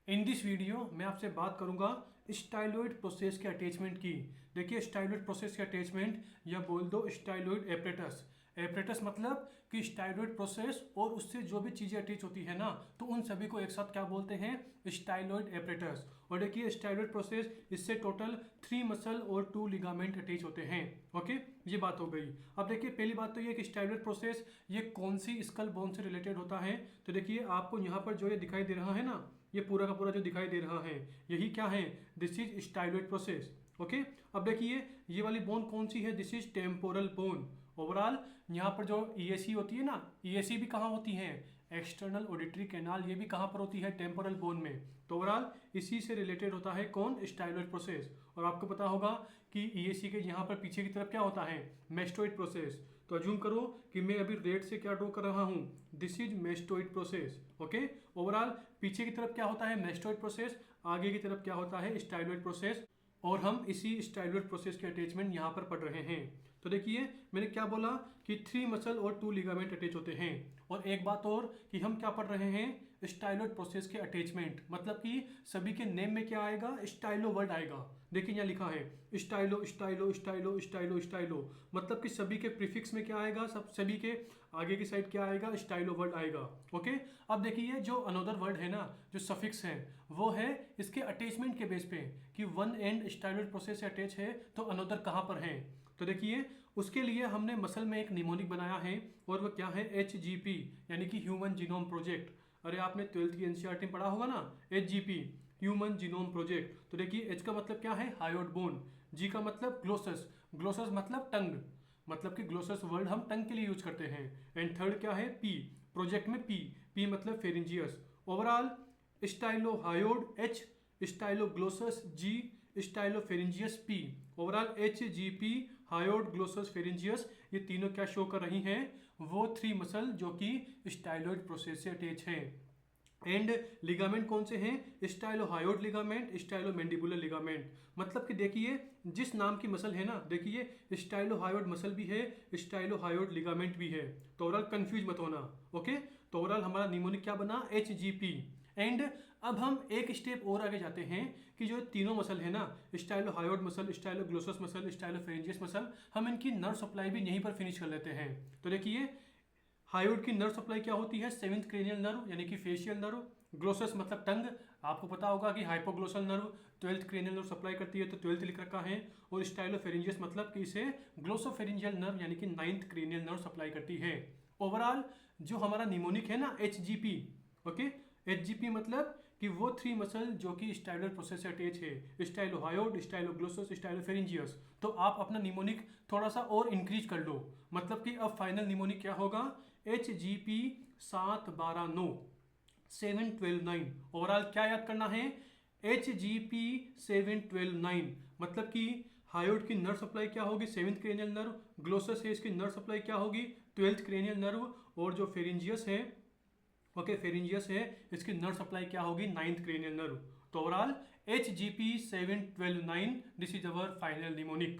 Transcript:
In this video मैं आपसे बात करूंगा स्टाइलॉइड प्रोसेस के अटैचमेंट की। देखिए स्टाइलॉइड प्रोसेस के अटैचमेंट या बोल दो स्टाइलॉइड एपरेटस। एपरेटस मतलब कि स्टाइलॉइड प्रोसेस और उससे जो भी चीज़ें अटैच होती है ना, तो उन सभी को एक साथ क्या बोलते हैं, स्टाइलॉइड एपरेटस। और देखिए स्टाइलॉइड प्रोसेस, इससे टोटल 3 मसल और 2 लिगामेंट अटैच होते हैं। ओके, ये बात हो गई। अब देखिए पहली बात तो ये कि स्टाइलॉइड प्रोसेस ये कौन सी स्कल बोन से रिलेटेड होता है। तो देखिए आपको यहाँ पर जो ये दिखाई दे रहा है ना, ये पूरा का पूरा जो दिखाई दे रहा है यही क्या है, this is styloid process. Okay, अब देखिए ये वाली बोन कौन सी है, this is temporal bone. Overall यहाँ पर जो ईएसी होती है ना, ईएसी भी कहाँ होती है, एक्सटर्नल ऑडिटरी कैनाल, ये भी कहाँ पर होती है, टेम्पोरल बोन में। तो ओवरऑल इसी से रिलेटेड होता है कौन, स्टाइलॉइड प्रोसेस। और आपको पता होगा कि ईएसी के यहाँ पर पीछे की तरफ क्या होता है, मेस्टोइड प्रोसेस। तो अज्यूम करो कि मैं अभी रेड से क्या ड्रॉ कर रहा हूँ, this is mastoid process. Okay, overall पीछे की तरफ क्या होता है, मेस्टोइड प्रोसेस, आगे की तरफ क्या होता है, स्टाइलॉइड प्रोसेस। और हम इसी स्टाइलॉइड प्रोसेस के अटैचमेंट यहाँ पर पढ़ रहे हैं। तो देखिए मैंने क्या बोला कि 3 मसल और 2 लिगामेंट अटैच होते हैं। और एक बात और कि हम क्या पढ़ रहे हैं, स्टाइलॉइड प्रोसेस के अटैचमेंट, मतलब कि सभी के नेम में क्या आएगा, स्टाइलो वर्ड आएगा। देखिए यहाँ लिखा है स्टाइलो स्टाइलो स्टाइलो स्टाइलो स्टाइलो, मतलब कि सभी के प्रीफिक्स में क्या आएगा, सभी के आगे की साइड क्या आएगा, स्टाइलो वर्ड आएगा। ओके, अब देखिए जो अनदर वर्ड है ना, जो सफिक्स है, वो है इसके अटैचमेंट के बेस पे कि वन एंड स्टाइलॉइड प्रोसेस से अटैच है तो अनदर कहाँ पर है। तो देखिए उसके लिए हमने मसल में एक निमोनिक बनाया है और वो क्या है, HGP, यानी कि ह्यूमन जीनोम प्रोजेक्ट। अरे आपने 12th की एनसीईआरटी में पढ़ा होगा ना, HGP ह्यूमन जीनोम प्रोजेक्ट। तो देखिए एच का मतलब क्या है, हायोड बोन, जी का मतलब ग्लोसस, ग्लोसस मतलब टंग, मतलब कि ग्लोसस वर्ड हम टंग के लिए यूज करते हैं। एंड थर्ड क्या है, पी, प्रोजेक्ट में पी, पी मतलब pharyngeus. Overall stylo hyoid H, stylo glossus G, stylo pharyngeus P। Overall HGP hyoid glossus pharyngeus, ये तीनों क्या शो कर रही हैं, वो 3 मसल जो कि स्टाइलॉइड प्रोसेस से अटैच हैं। एंड लिगामेंट कौन से हैं, स्टाइलोहायोड लिगामेंट, स्टाइलोमैंडिबुलर लिगामेंट। मतलब कि देखिए जिस नाम की मसल है ना, देखिए स्टाइलोहायोड मसल भी है, स्टाइलोहायोड लिगामेंट भी है। तो ओवरऑल कंफ्यूज मत होना। ओके, तो ओवरऑल हमारा निमोनिक क्या बना, HGP। एंड अब हम एक स्टेप और आगे जाते हैं कि जो तीनों मसल है ना, stylohyoid muscle, styloglossus muscle, stylopharyngeus muscle, हम इनकी नर्व सप्लाई भी यहीं पर फिनिश कर लेते हैं। तो देखिए हायोड की नर्व सप्लाई क्या होती है, 7th क्रेनियल नर्व यानी कि फेशियल नर्व। ग्लोसस मतलब टंग, आपको पता होगा कि hypoglossal nerve 12th cranial nerve supply करती है, तो 12th लिख रखा है। और स्टाइलोफेरिंजियस मतलब कि इसे ग्लोसोफेरिंजियल नर्व यानी कि 9th क्रेनियल नर्व सप्लाई करती है। ओवरऑल जो हमारा निमोनिक है ना, HGP। ओके, HGP मतलब कि वो 3 मसल जो कि स्टाइलर प्रोसेस से अटैच है, स्टाइलोहायोड, स्टाइलोग्लोसस, स्टाइलोफेरिंजियस। तो आप अपना निमोनिक थोड़ा सा और इंक्रीज कर लो, मतलब कि अब फाइनल निमोनिक क्या होगा, HGP 7 12 9, 7 12 9। ओवरऑल क्या याद करना है, HGP 7 12 9, मतलब कि हायोड की नर्व सप्लाई क्या होगी, 7th क्रेनियल नर्व, ग्लोसस है इसकी नर्व सप्लाई क्या होगी, 12th क्रेनियल नर्व, और जो फेरिंजियस है, ओके फेरिंजियस है, इसकी नर्व सप्लाई क्या होगी, 9th क्रेनियल नर्व। तो overall HGP 7 12 9, this is our final mnemonic.